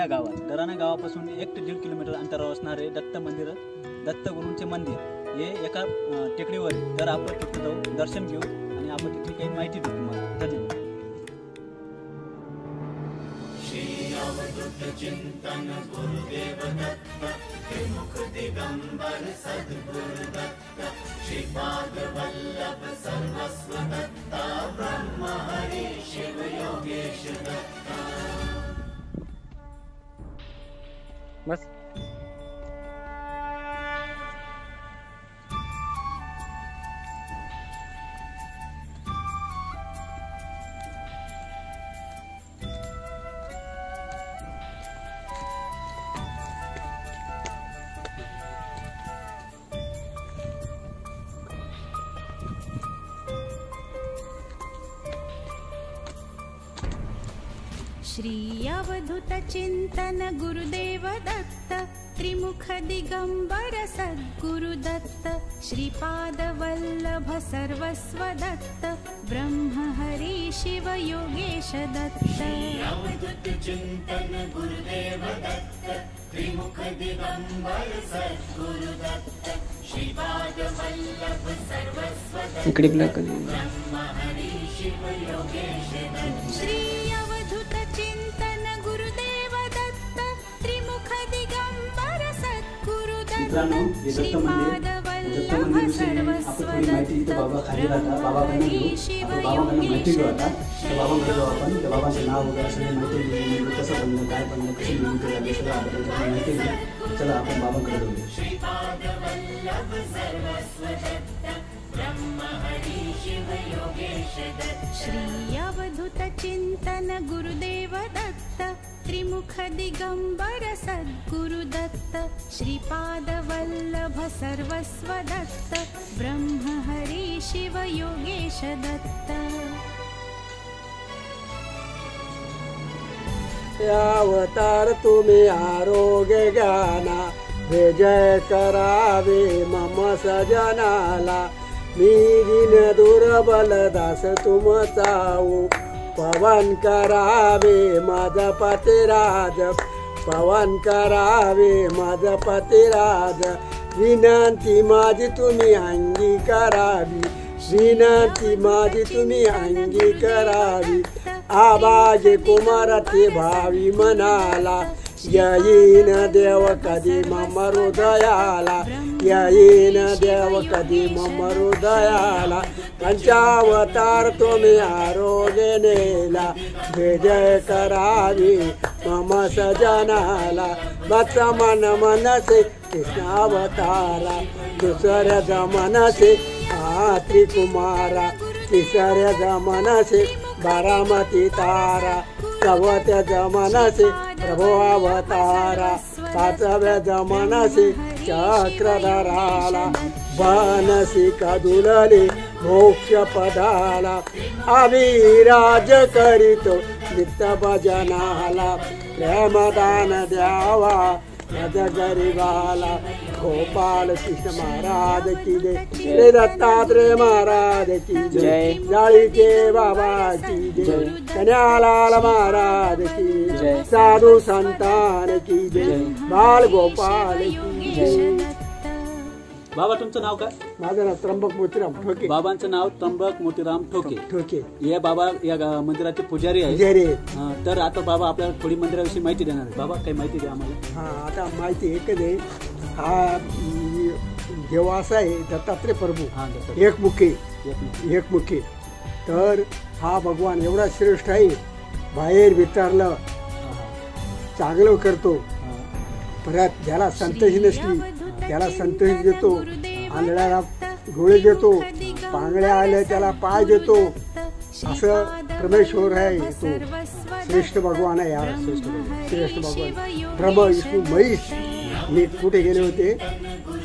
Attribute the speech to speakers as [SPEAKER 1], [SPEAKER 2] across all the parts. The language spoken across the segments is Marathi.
[SPEAKER 1] या गावात, दराणा गावापासून 1 ते 1.5 किलोमीटर अंतरावर असणारे दत्त मंदिर, दत्तगुरूंचे मंदिर हे एका टेकडीवर आहे. तर आपण तिथे जाऊ, दर्शन घेऊ आणि आपण तिथली काही माहिती देऊ तुम्हाला. धन्यवाद.
[SPEAKER 2] श्री अवधूत चिंतन गुरुदेव दत्त, त्रिमुख दिगंबर सद्गुरु दत्त, श्रीपाद वल्लभ सर्वस्व दत्ता, ब्रह्म हरि शिव योगेश दत्ता.
[SPEAKER 3] बस
[SPEAKER 4] श्री अवधूत चिंतन गुरुदेव दत्त, त्रिमुख दिगंबर सद्गुरु दत्त, श्रीपाद वल्लभ सर्वस्व दत्त, ब्रह्म हरि शिव योगेश दत्त.
[SPEAKER 2] श्री अवधूत चिंतन गुरुदेव दत्त, त्रिमुख दिगंबर सद्गुरु दत्त, श्रीपाद वल्लभ सर्वस्व दत्त,
[SPEAKER 3] इकडे ब्लॅक
[SPEAKER 2] ब्रह्म हरि शिव योगेश दत्त.
[SPEAKER 4] श्री अवधूत चिंतन गुरुदेव दत्त, त्रिमुख दिगंबर सद्गुरु
[SPEAKER 1] मित्रांनो,
[SPEAKER 4] दत्त,
[SPEAKER 1] हे
[SPEAKER 4] श्रीपाद वल्लभ सर्वस्व दत्त, ब्रह्म हरि शिव योगेश दत्त.
[SPEAKER 1] बाबांकडे जाऊ आपण. त्या बाबांचे नाव वगैरे सगळी माहिती घेऊ, कसं बनलं, काय बनलं, कशी निर्मिती झाली, सगळं आपल्याला माहिती घेऊ. चला आपण बाबांकडे जाऊया.
[SPEAKER 2] श्रीपाद वल्लभ सर्वस्व दत्त, ब्रह्म हरि शिव योगेश दत्त.
[SPEAKER 4] श्री अवधूत चिंतन गुरुदेव दत्त, त्रिमुख दिगंबर सद्गुरु दत्त, श्रीपाद वल्लभ सर्वस्व दत्त, ब्रह्म हरि शिव योगेश दत्त.
[SPEAKER 5] अवतार तुम्ही आरोग्य ज्ञाना, विजय करावे मम सजनाला. मी दिन दुर्बल दास तुमचाऊ, पवन करावे माझ पतिराज, पवन करावे माझ पतिराज. विनंती माझी तुम्ही अंगी करावी, विनंती माझी तुम्ही अंगी करावी. आबाजे कुमार ते भावी मनाला, येईन देव कधी मम हृदयाला, येईन देव कधी मम हृदयाला. पंचावतार तुम्ही आरोग्य नेला, विजय करावी मम सजनाला. बस मन मनसे कृष्णावतारा, दुसऱ्या जमनसे त्रिकुमारा, तिसऱ्या जमनसे बारामती तारा, चौथ्या जमनसे प्रभो अवतारा, पाचव्या जमनसे चक्रधराला. बनसी कदुलले मोक्ष पदाला, अभिराज करीतो नित्य भजनाला. प्रेमदान द्यावा मज गरीबाला. गोपाल कृष्ण महाराज की जय, श्री दत्तात्रेय महाराज की जय, जाळीचे बाबा की जय, कन्यालाल महाराज की जय, साधू संतान की जय, बाल गोपाल की जय.
[SPEAKER 1] बाबा तुमचं नाव काय?
[SPEAKER 5] माझं नाव त्र्यंबक मोतीराम ठोके.
[SPEAKER 1] बाबांचं नाव त्र्यंबक मोतीराम ठोके.
[SPEAKER 5] ठोके
[SPEAKER 1] हे बाबा या मंदिराचे पुजारी आहे.
[SPEAKER 5] जय रे.
[SPEAKER 1] तर आता बाबा आपल्याला थोडी मंदिराविषयी माहिती देणार आहे. बाबा काही माहिती द्या आम्हाला.
[SPEAKER 5] हा, आता माहिती एकच आहे. हा देव असा आहे दत्तात्रय प्रभू, एकमुखी. तर हा भगवान एवढा श्रेष्ठ आहे, बाहेर विचारलं चांगलं करतो. परत ज्याला संतोषी नसली त्याला संतोष देतो, आंधळ्याला डोळे देतो, पांगळ्या आल्या त्याला पाय देतो. असं परमेश्वर आहे, तो श्रेष्ठ भगवान आहे. हा श्रेष्ठ भगवान ब्रह्मा विष्णू महेश मी कुठे गेले होते,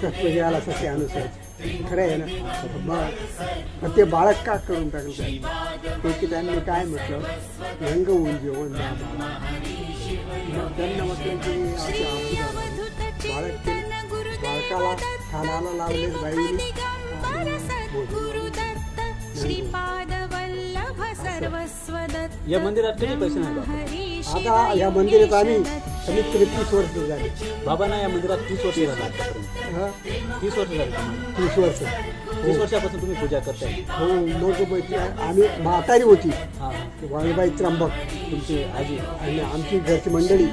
[SPEAKER 5] सत्पजाला सत्य अनुसार खरं आहे ना. मग ते बाळक का करून टाकलं ते की त्यांनी काय म्हटलं, व्यंग होऊन जेवण त्यांना म्हटलं की बाळक बाळकाला खानाला लावले बाईने.
[SPEAKER 1] या मंदिरात किती पैसे नाही?
[SPEAKER 5] आता या मंदिरात आम्ही कमीत कमी 30 वर्ष झाले.
[SPEAKER 1] बाबांना या मंदिरात 30 वर्ष झाली आतापर्यंत.
[SPEAKER 5] हा
[SPEAKER 1] 30 वर्ष झाली तुम्हाला.
[SPEAKER 5] 30 वर्ष.
[SPEAKER 1] 30 वर्षापासून तुम्ही पूजा करताय.
[SPEAKER 5] हो मग आम्ही म्हातारी होती
[SPEAKER 1] हां
[SPEAKER 5] वाणूबाई त्र्यंबक
[SPEAKER 1] तुमची आजी.
[SPEAKER 5] आणि आमची घरची मंडळी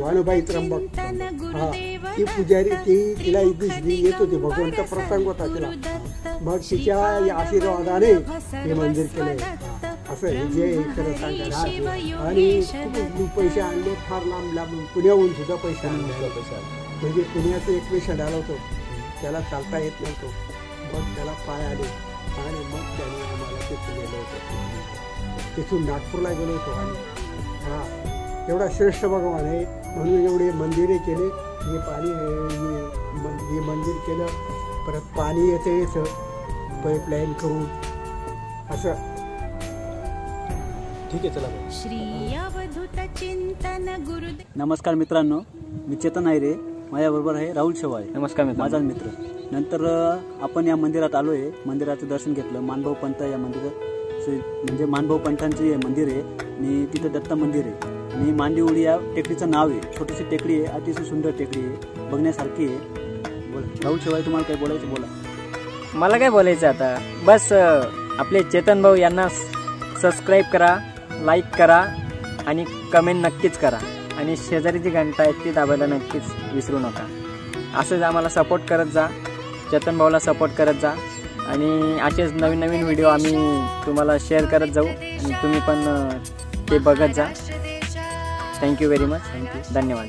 [SPEAKER 5] वाणूबाई त्र्यंबक हा ती पुजारी तिला एक दिवशी येत होती. भगवंत प्रसंग होता तिला. मग तिच्या या आशीर्वादाने हे मंदिर केलंय. असं हे जे खरं सांगायला. आणि खूप पैसे आणले फार लांब पुण्याहून सुद्धा पैसे आणले. म्हणजे पुण्याचं एक पेशंट आलं होतं त्याला चालता येत नव्हतं. मग त्याला पाय आले आणि मग त्याने आम्हाला तिथून गेलो होतो. तिथून नागपूरला गेलो होतो आणि हा एवढा श्रेष्ठ भगवान आहे म्हणून एवढे मंदिरे केले. हे पाणी हे मंदिर केलं. परत पाणी येतं पाईपलाईन करून असं.
[SPEAKER 1] ठीक आहे चला.
[SPEAKER 4] श्री अवधूत चिंतन गुरुदेव.
[SPEAKER 1] नमस्कार मित्रांनो, मी चेतन आयरे. माझ्याबरोबर आहे राहुल शेवाळे.
[SPEAKER 3] नमस्कार मित्र.
[SPEAKER 1] माझा मित्र. नंतर आपण या मंदिरात आलो आहे. मंदिराचं दर्शन घेतलं. मानभाऊ पंत या मंदिरात म्हणजे मानभाऊ पंतांचे हे मंदिर आहे आणि तिथं दत्त मंदिर आहे. आणि मांडीउडी या टेकडीचं नाव आहे. छोटीशी टेकडी आहे. अतिशय सुंदर टेकडी आहे. बघण्यासारखी आहे. बोला राहुल शेवाळे, तुम्हाला काय बोलायचं बोला.
[SPEAKER 3] मला काय बोलायचं आता, बस आपले चेतन भाऊ यांना सबस्क्राईब करा, लाईक करा आणि कमेंट नक्कीच करा. आणि शेजारी जी घंटा आहे ती दाबायला नक्कीच विसरू नका. असंच आम्हाला सपोर्ट करत जा. चेतन भाऊला सपोर्ट करत जा. आणि असेच नवीन नवीन व्हिडिओ आम्ही तुम्हाला शेअर करत जाऊ आणि तुम्ही पण ते बघत जा. Thank you very much. धन्यवाद.